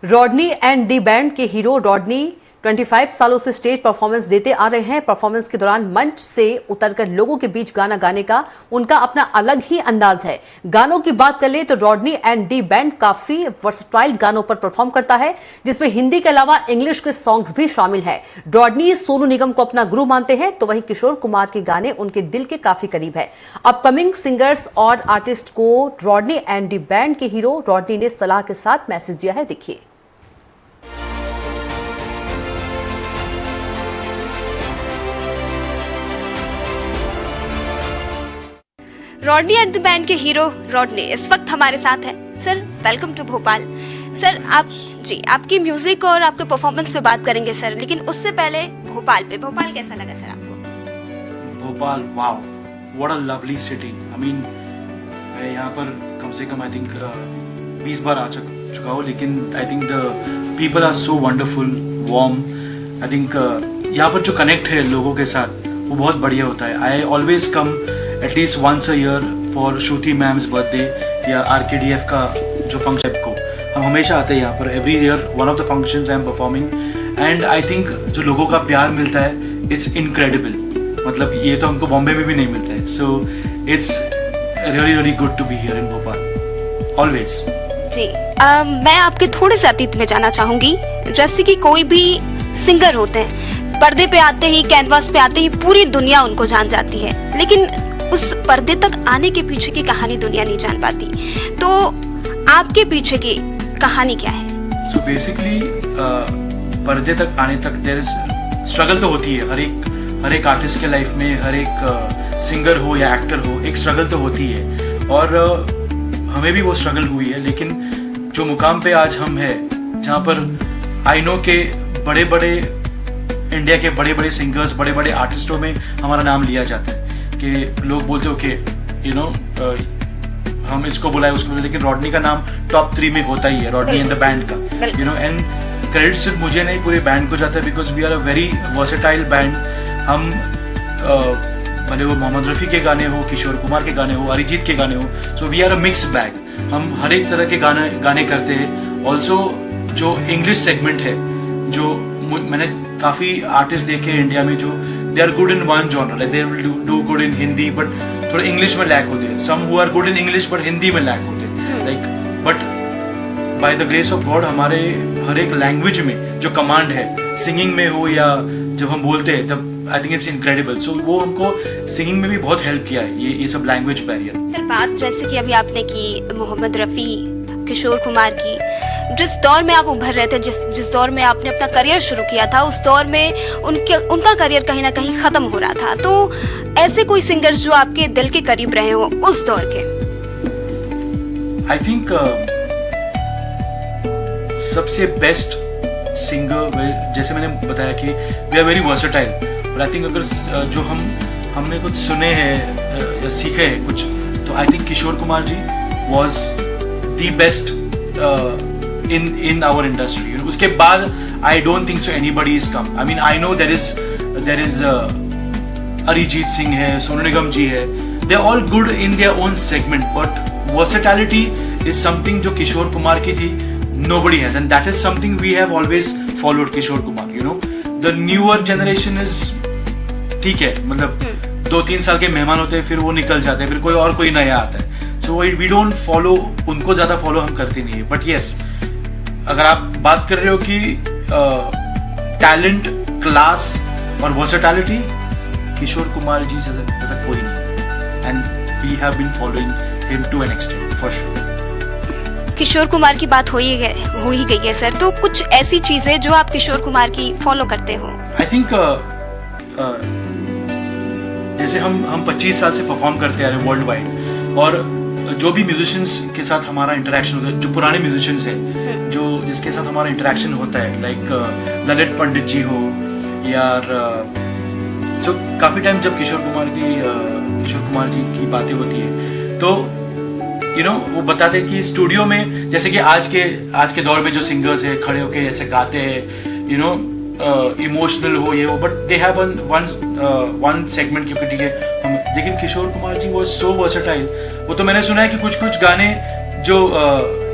Rodney and the band के hero Rodney 25 सालों से स्टेज परफॉर्मेंस देते आ रहे हैं। परफॉर्मेंस के दौरान मंच से उतरकर लोगों के बीच गाना गाने का उनका अपना अलग ही अंदाज है। गानों की बात कर ले तो रॉडनी एंड दी बैंड काफी वर्सटाइल गानों पर परफॉर्म करता है, जिसमें हिंदी के अलावा इंग्लिश के सॉन्ग्स भी शामिल हैं। रॉडनी सोनू निगम को अपना गुरु मानते हैं, तो वहीं किशोर कुमार के गाने उनके दिल के काफी करीब है। अपकमिंग सिंगर्स और आर्टिस्ट को रॉडनी एंड दी बैंड के हीरो रॉडनी ने सलाह के साथ मैसेज दिया है, देखिए। रॉडनी एंड द बैंड के हीरो रॉडनी इस वक्त हमारे साथ हैं। Sir, welcome to Bhopal. Sir, आपकी म्यूजिक और आपके परफॉर्मेंस पे बात करेंगे सर, लेकिन उससे पहले भोपाल कैसा लगा सर आपको? Bhopal, wow, what a lovely city. I mean, मैं यहाँ पर कम से कम आई थिंक 20 बार आ चुका हूँ, लेकिन I think the people are so wonderful, warm. I think यहाँ पर जो कनेक्ट है लोगों के साथ वो बहुत बढ़िया होता है। I always come at least once a year for Shruti ma'am's birthday या RKDF का जो फंक्शन को हम हमेशा आते हैं यहाँ पर। Every year one of the functions I am performing and I think जो लोगों का प्यार मिलता है इट्स इनक्रेडिबल। मतलब ये तो हमको बॉम्बे में भी नहीं मिलता है। So it's really really good to be here in Bhopal always. जी, मैं आपके थोड़े से अतीत में जाना चाहूंगी। जैसे कि कोई भी सिंगर होते हैं, पर्दे पे आते ही, कैनवास पे आते ही पूरी दुनिया उनको जान जाती है, लेकिन उस पर्दे तक आने के पीछे की कहानी दुनिया नहीं जान पाती। तो आपके पीछे की कहानी क्या है? सो बेसिकली पर्दे तक आने तक देयर इज स्ट्रगल तो होती है। हर एक आर्टिस्ट के लाइफ में, हर एक सिंगर हो या एक्टर हो, एक स्ट्रगल तो होती है और हमें भी वो स्ट्रगल हुई है। लेकिन जो मुकाम पे आज हम हैं, जहाँ पर आई नो के बड़े बड़े इंडिया के बड़े बड़े सिंगर्स, बड़े बड़े आर्टिस्टों में हमारा नाम लिया जाता है कि लोग बोलते हो कि यू नो हम इसको बुलाए उसको बुलाए, लेकिन रॉडनी का नाम टॉप 3 में होता ही है, रॉडनी एंड द बैंड का, यू नो। एंड क्रेडिट सिर्फ मुझे नहीं, पूरे बैंड को जाता है, because we are a very versatile band. हम भले वो मोहम्मद रफ़ी के गाने हो, किशोर कुमार के गाने हो, अरिजीत के गाने हो, so we are a mix bag. हम हर एक तरह के गाने करते हैं। ऑल्सो जो इंग्लिश सेगमेंट है, जो मैंने काफ़ी आर्टिस्ट देखे इंडिया में जो they are good in one genre, like they will do good in Hindi but थोड़ा इंग्लिश में लैक होते हैं। Some who are good in English but Hindi में लैक होते हैं, like. But by the grace of God हमारे हर एक लैंग्वेज में जो कमांड है, सिंगिंग में हो या जब हम बोलते हैं, तब आई थिंक इट्स इनक्रेडिबल। सो वो हमको सिंगिंग में भी बहुत हेल्प किया है, ये सब लैंग्वेज बैरियर। सर, बात जैसे कि अभी आपने की मोहम्मद रफ़ी, किशोर कुमार की, जिस दौर में आप उभर रहे थे, जिस दौर में आपने अपना करियर शुरू किया था, उस दौर में उनका करियर कहीं ना कहीं खत्म हो रहा था। तो ऐसे कोई सिंगर्स जो आपके दिल के करीब रहे हो उस दौर के? आई थिंक सबसे बेस्ट सिंगर, जैसे मैंने बताया कि we are very versatile, but I think अगर जो हमने कुछ सुने हैं या सीखे हैं कुछ, तो I think Kishore Kumar ji was the best in our industry. उसके बाद I don't think so anybody is come. I mean, I know there is Arijit Singh है, सोनू निगम जी है, they are all good in their own segment, but versatility is something जो किशोर कुमार की थी, nobody has, and that is something we have always followed Kishore Kumar, you know. The newer generation is ठीक है, मतलब 2-3 साल के मेहमान होते हैं, फिर वो निकल जाते हैं, फिर कोई नया आता है। So we don't follow, उनको ज्यादा फॉलो हम करते नहीं है। बट yes, अगर आप बात कर रहे हो कि टैलेंट, क्लास और वर्सेटैलिटी, किशोर कुमार जी जैसा कोई नहीं, and we have been following him to an extent for sure. Kishore Kumar की बात हो ही गई है सर, तो कुछ ऐसी चीजें जो आप किशोर कुमार की फॉलो करते हो? आई थिंक जैसे हम 25 साल से परफॉर्म करते आ रहे हैं वर्ल्ड वाइड, और जो भी म्यूजिशियंस के साथ हमारा इंटरेक्शन होता है, जो पुराने म्यूजिशियंस हैं, जो जिसके साथ हमारा इंटरेक्शन होता है, लाइक ललित पंडित जी हो या सो काफ़ी टाइम जब किशोर कुमार जी की बातें होती है, तो यू नो वो बताते हैं कि स्टूडियो में, जैसे कि आज के दौर में जो सिंगर्स हैं खड़े होके ऐसे गाते हैं, यू नो इमोशनल हो ये हो, but they have one segment की, ठीक है। लेकिन किशोर कुमार जी वाज सो वर्सेटाइल। वो तो मैंने सुना है कि कुछ गाने जो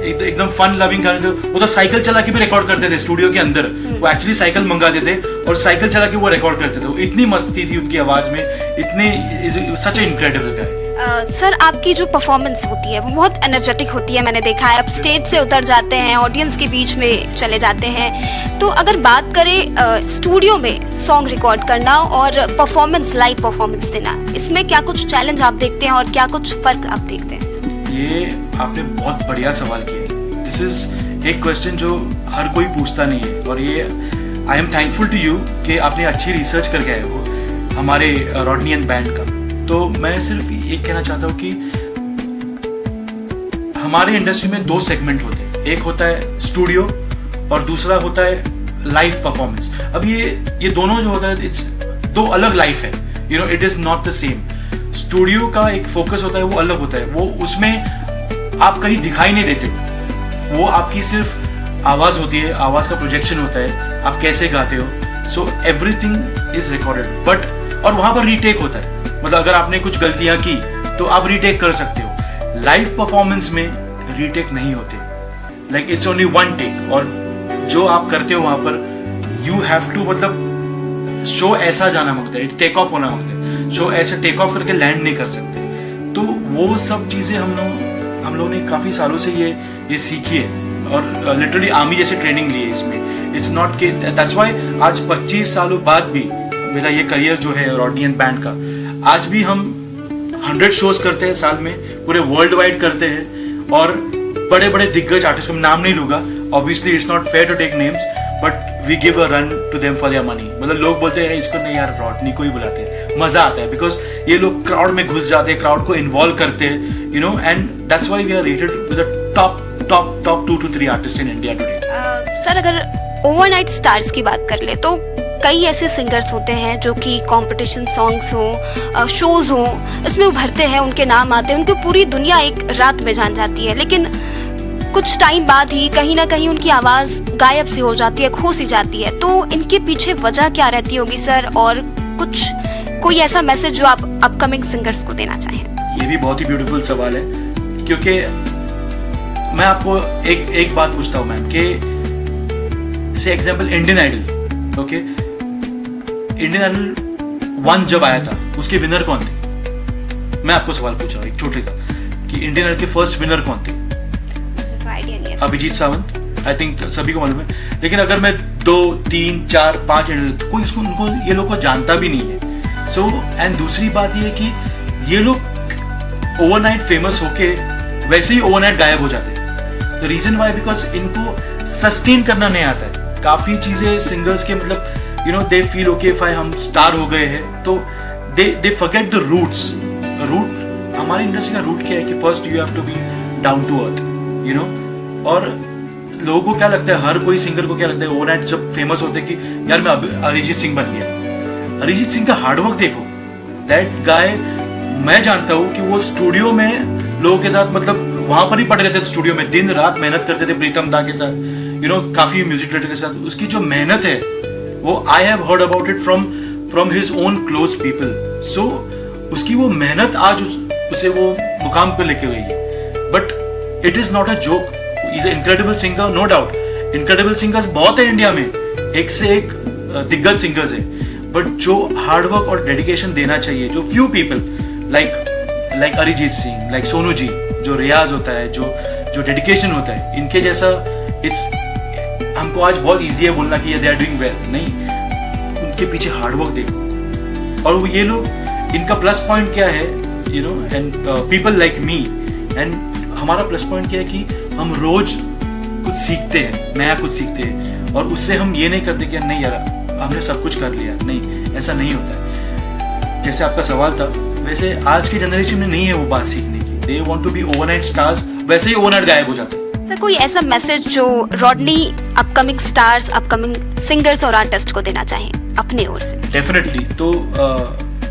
एकदम फन लविंग गाने थे। वो तो साइकिल चला के भी रिकॉर्ड करते थे स्टूडियो के अंदर। वो एक्चुअली साइकिल मंगाते थे और साइकिल चला के वो रिकॉर्ड करते थे। इतनी मस्ती थी उनकी आवाज में, इतनी सच ए इनक्रेडिबल गाय। सर, आपकी जो परफॉर्मेंस होती है वो बहुत एनर्जेटिक होती है, मैंने देखा है। आप स्टेज से उतर जाते हैं, ऑडियंस के बीच में चले जाते हैं। तो अगर बात करें स्टूडियो में सॉन्ग रिकॉर्ड करना और परफॉर्मेंस, लाइव परफॉर्मेंस देना, इसमें क्या कुछ चैलेंज आप देखते हैं और क्या कुछ फर्क आप देखते हैं? ये आपने बहुत बढ़िया सवाल किया। दिस इज एक क्वेश्चन जो हर कोई पूछता नहीं है, और ये I am thankful to you कि आपने अच्छी रिसर्च करके आए हो हमारे रॉडनी एंड बैंड का। तो मैं सिर्फ एक कहना चाहता हूँ कि हमारे इंडस्ट्री में 2 सेगमेंट होते हैं। एक होता है स्टूडियो और दूसरा होता है लाइव परफॉर्मेंस। अब ये दोनों जो होता है, इट्स 2 अलग लाइफ है, you know, it is not the same. Studio का एक फोकस होता है, वो अलग होता है। वो उसमें आप कहीं दिखाई नहीं देते, वो आपकी सिर्फ आवाज होती है, आवाज का प्रोजेक्शन होता है, आप कैसे गाते हो। So everything is recorded, but और वहां पर रीटेक होता है। मतलब अगर आपने कुछ गलतियां की तो आप रीटेक कर सकते हो। लाइव परफॉर्मेंस में रीटेक नहीं होते, लाइक इट्स ओनली 1 टेक। और जो आप करते हो वहां पर यू हैव टू, मतलब शो ऐसा जाना मांगता है, टेक ऑफ होना मांगता है। शो ऐसे टेक ऑफ करके लैंड नहीं कर सकते। तो वो सब चीजें हम लोग ने काफी सालों से ये सीखी है, और लिटरली आर्मी जैसे ट्रेनिंग ली है इसमें। इट्स नॉट के दैट्स व्हाई आज 25 सालों बाद भी मेरा ये करियर जो है रॉडनी एंड बैंड का, आज भी हम 100 शोज करते हैं साल में, पूरे वर्ल्ड वाइड करते हैं। और बड़े बड़े दिग्गज आर्टिस्ट, मैं नाम नहीं लूंगा, obviously it's not fair to take names, but we give a run to them for their money. मतलब लोग बोलते हैं इसको नहीं यार, रॉडनी को ही बुलाते हैं, मजा आता है, बिकॉज ये लोग क्राउड में घुस जाते हैं, क्राउड को इन्वॉल्व करते हैं, you know, and that's why we are rated with the top 2 to 3 artist in India today. Sir, अगर ओवरनाइट स्टार्स की बात कर ले तो कई ऐसे सिंगर्स होते हैं जो कि कंपटीशन सॉन्ग्स हो, शोज हो, इसमें उभरते हैं, उनके नाम आते हैं, उनको पूरी दुनिया एक रात में जान जाती है। लेकिन कुछ टाइम बाद ही कहीं ना कहीं उनकी आवाज गायब सी हो जाती है, खो सी जाती है। तो इनके पीछे वजह क्या रहती होगी सर, और कोई ऐसा मैसेज जो आप अपकमिंग सिंगर्स को देना चाहें? ये भी बहुत ही ब्यूटीफुल सवाल है, क्योंकि मैं आपको एक बात पूछता हूँ मैम, कि से example Indian Idol, okay, Indian Idol 1 जब आया था, उसके विनर कौन थे? मैं आपको सवाल पूछ रहा हूँ एक छोटे सा, कि इंडियन आइडल के फर्स्ट विनर कौन थे? अभिजीत सावंत, आई थिंक सभी को मालूम है। लेकिन अगर मैं 2, 3, 4, 5 इंडियन, कोई उनको ये लोग को जानता भी नहीं है। सो एंड दूसरी बात ये है कि ये लोग ओवरनाइट फेमस होके वैसे ही ओवरनाइट गायब हो जाते हैं। द रीजन वाई, बिकॉज इनको सस्टेन करना नहीं आता है। काफी चीजें सिंगर्स के, मतलब you know, they feel okay fine, हम स्टार हो गए हैं, तो they forget the roots. Root, हमारी इंडस्ट्री का रूट क्या है कि first you have to be down to earth, you know. और लोगों को क्या लगता है, हर कोई सिंगर को क्या लगता है ओवरनाइट जब फेमस होते कि यार मैं अरिजीत सिंह बन गया। अरिजीत सिंह का हार्डवर्क देखो, दैट गाय, मैं जानता हूँ कि वो स्टूडियो में लोगों के साथ, मतलब वहां पर ही पड़े रहते थे, स्टूडियो में दिन रात मेहनत करते थे प्रीतम दा के साथ, यू नो, काफी म्यूजिक डायरेक्टर के साथ। उसकी जो मेहनत है वो I have heard about it from his own close people. So उसकी वो मेहनत आज उसे वो मुकाम पे लेके गई है। But it is not a joke, is a incredible singer, no doubt. Incredible singers बहुत है इंडिया में, एक से एक दिग्गज सिंगर्स है, बट जो हार्डवर्क और डेडिकेशन देना चाहिए, जो few people like Arijit Singh, like Sonu ji, जो रियाज होता है, जो डेडिकेशन होता है, इनके जैसा इट्स, हमको आज बहुत इजी है बोलना कि दे आर डूइंग वेल, नहीं, उनके पीछे हार्डवर्क देखो। और ये लोग, इनका प्लस पॉइंट क्या है, you know, and people like me, and हमारा प्लस पॉइंट क्या है कि हम रोज कुछ सीखते हैं, नया कुछ सीखते हैं, और उससे हम ये नहीं करते कि नहीं यार हमने सब कुछ कर लिया, नहीं, ऐसा नहीं होता है। जैसे आपका सवाल था, वैसे आज की जनरेशन में नहीं है वो बात सीखने की, they want to be overnight stars, वैसे ही ओवरनाइट गायब हो जाते हैं। सर, कोई ऐसा मैसेज जो Rodney upcoming stars, upcoming singers और आर्टिस्ट को देना चाहें अपने ओर से? डेफिनेटली, तो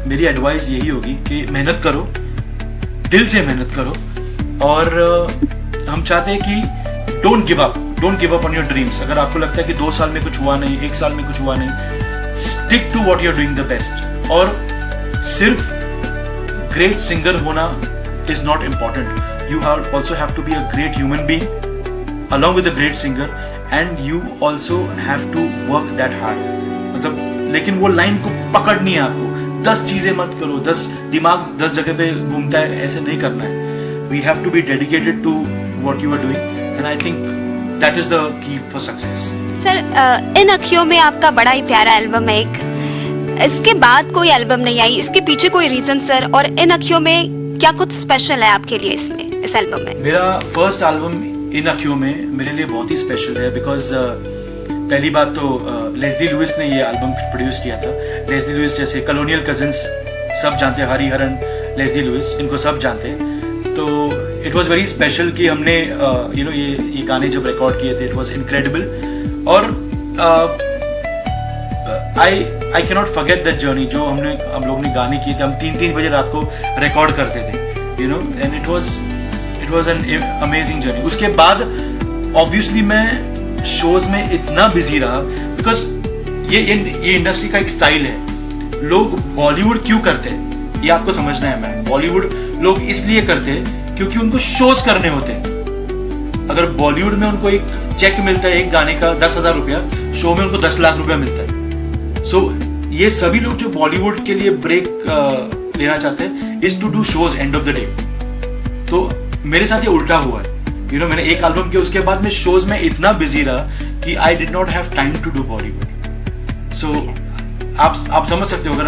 मेरी एडवाइस यही होगी कि मेहनत करो, दिल से मेहनत करो, और हम चाहते हैं कि don't give up on your dreams. अगर आपको लगता है कि 2 साल में कुछ हुआ नहीं, 1 साल में कुछ हुआ नहीं, stick to what you are doing the best. और सिर्फ ग्रेट सिंगर होना is not important, you also have to be a great human being, along with a great singer, and you also have to work that hard. मतलब लेकिन वो line को पकड़नी है आपको. 10 चीजें मत करो, 10 जगह पे घूमता है, ऐसे नहीं करना है. We have to be dedicated to what you are doing, and I think that is the key for success. Sir, इन अखियों में आपका बड़ा ही प्यारा एल्बम है एक. इसके बाद कोई एल्बम नहीं आई, इसके पीछे कोई रीजन सर? और इन अखियों में क्या कुछ स्पेशल है आपके लिए इसमें, इस एल्बम में? मेरा फर्स्ट एल्बम इन अखियों में मेरे लिए बहुत ही स्पेशल है, बिकॉज पहली बात तो लेस्ली लुइस ने ये एल्बम प्रोड्यूस किया था. लेस्ली लुइस जैसे कॉलोनियल कजिन्स सब जानते हैं, हरिहरन, लेस्ली लुइस, इनको सब जानते हैं. तो इट वाज वेरी स्पेशल कि हमने ये गाने जब रिकॉर्ड किए थे, इट वाज इनक्रेडिबल. और I can not forget that journey जो हम लोग ने गाने किए थे. हम 3-3 बजे रात को रिकॉर्ड करते थे, and it was an amazing journey. उसके बाद ऑब्वियसली मैं शोज में इतना बिजी रहा, बिकॉज ये इंडस्ट्री का एक स्टाइल है. लोग बॉलीवुड क्यों करते हैं ये आपको समझना है. मैम, बॉलीवुड लोग इसलिए करते हैं क्योंकि उनको शोज करने होते हैं. अगर बॉलीवुड में उनको एक चेक मिलता है एक गाने का 10,000 रुपया, शो में उनको 10 लाख रुपया मिलता है. सो ये सभी लोग जो बॉलीवुड के लिए ब्रेक लेना चाहते हैं is to do shows end of the day. तो मेरे साथ ये उल्टा हुआ है. मैंने एक एल्बम किया, उसके बाद मैं शोज में इतना बिजी रहा कि I did not have time to do Bollywood. So आप समझ सकते हो, अगर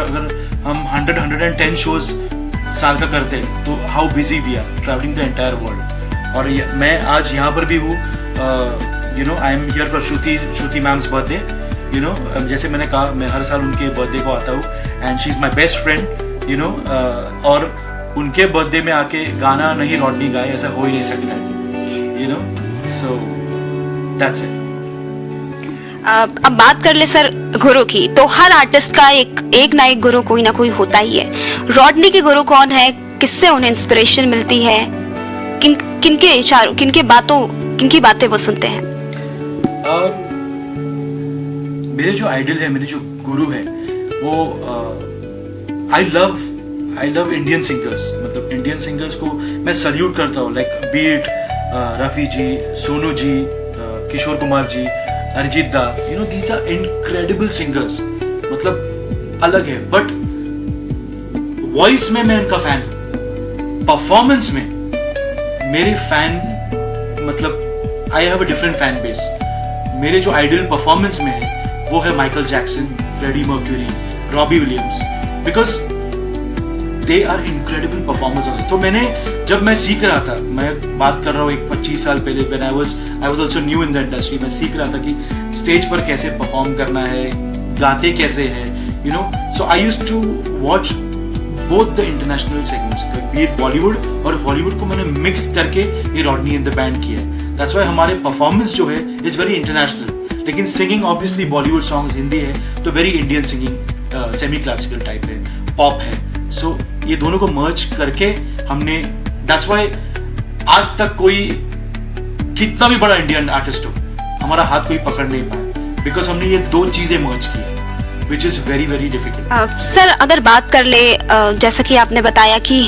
हम 110 शोज साल का करते हैं तो how busy we are travelling the entire world. और मैं आज यहाँ पर भी हूँ. I am here for Shruti ma'am's birthday. जैसे मैंने कहा, मैं हर साल उनके बर्थडे को आता हूँ, and she is my best friend. और उनके बर्थडे में आके गाना नहीं रॉडनी गाए, ऐसा हो ही नहीं सकता है. So that's it. अब बात कर ले सर गुरु की, तो हर आर्टिस्ट का एक ना एक गुरु कोई ना कोई होता ही है. रॉडनी के गुरु कौन है? किससे उन्हें इंस्पिरेशन मिलती है? किनके इशारों, किनकी बातें वो सुनते हैं? मेरे जो आइडल है, मेरे जो गुरु है, वो आई लव इंडियन सिंगर्स. मतलब इंडियन सिंगर्स को मैं सल्यूट करता हूँ. लाइक बीट रफी जी, सोनू जी, किशोर कुमार जी, अरिजीत दा, दीज आर इनक्रेडिबल सिंगर्स. मतलब अलग है. बट वॉइस में मैं इनका फैन हूं. परफॉर्मेंस में मेरे फैन, मतलब I have a different fan base. मेरे जो आइडल परफॉर्मेंस में है वो है Michael Jackson, Freddie Mercury, Robbie Williams, because they are incredible performers. तो जब मैं सीख रहा था, मैं बात कर रहा हूँ 25 साल पहले, when I was also new in the industry, मैं सीख रहा था कि स्टेज पर कैसे परफॉर्म करना है, गाते कैसे हैं, so I used to watch both the international segments, be it Bollywood और हॉलीवुड को मैंने मिक्स करके ये रॉडनी इन द बैंड किया है. दैट्स व्हाई हमारे परफॉर्मेंस जो है इज वेरी इंटरनेशनल. लेकिन singing obviously Bollywood songs Hindi है तो very Indian singing, semi classical type है, पॉप है. सो ये दोनों को मर्ज करके हमने, दैट्स व्हाई आज तक कोई कितना भी बड़ा इंडियन आर्टिस्ट हो, हमारा हाथ कोई पकड़ नहीं पाया, बिकॉज हमने ये दो चीजें मर्ज की है, which is very very difficult. Sir, अगर बात कर ले, जैसा कि आपने बताया कि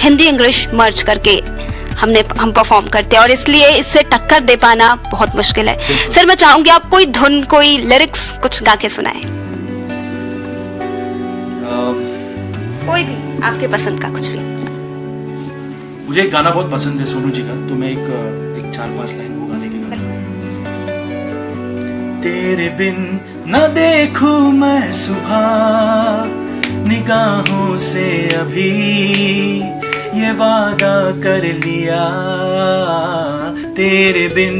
हिंदी इंग्लिश मर्ज करके हम परफॉर्म करते हैं और इसलिए इससे टक्कर दे पाना बहुत मुश्किल है. सर, मैं चाहूंगी आप कोई धुन, कोई लिरिक्स कुछ गा के सुनाएं. कोई भी आपके पसंद का कुछ भी. मुझे एक गाना बहुत पसंद है सोनू जी का, तो मैं एक 4-5 लाइन वो गाने के गा. तेरे बिन न देखूं मैं सुबह निगाहों से अभी, ये वादा कर लिया. तेरे बिन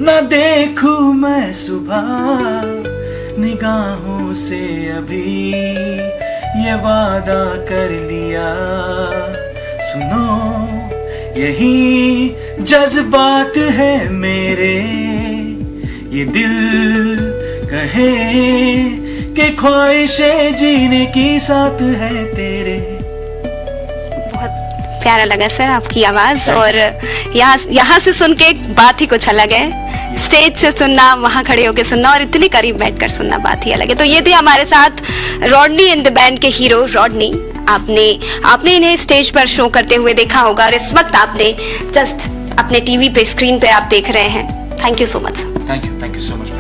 न देखूं मैं सुबह निगाहों से अभी, ये वादा कर लिया. सुनो यही जज्बात है मेरे, ये दिल कहे कि ख्वाहिशें जीने की साथ है तेरे. बहुत प्यारा लगा सर आपकी आवाज, और यहाँ से सुन के बात ही कुछ अलग है. स्टेज से सुनना, वहाँ खड़े होकर सुनना और इतनी करीब बैठकर सुनना बात ही अलग है. तो ये थे हमारे साथ रॉडनी इन द बैंड के हीरो रॉडनी. आपने इन्हें स्टेज पर शो करते हुए देखा होगा और इस वक्त आपने जस्ट अपने टीवी पे, स्क्रीन पे आप देख रहे हैं. Thank you so much. Thank you so much.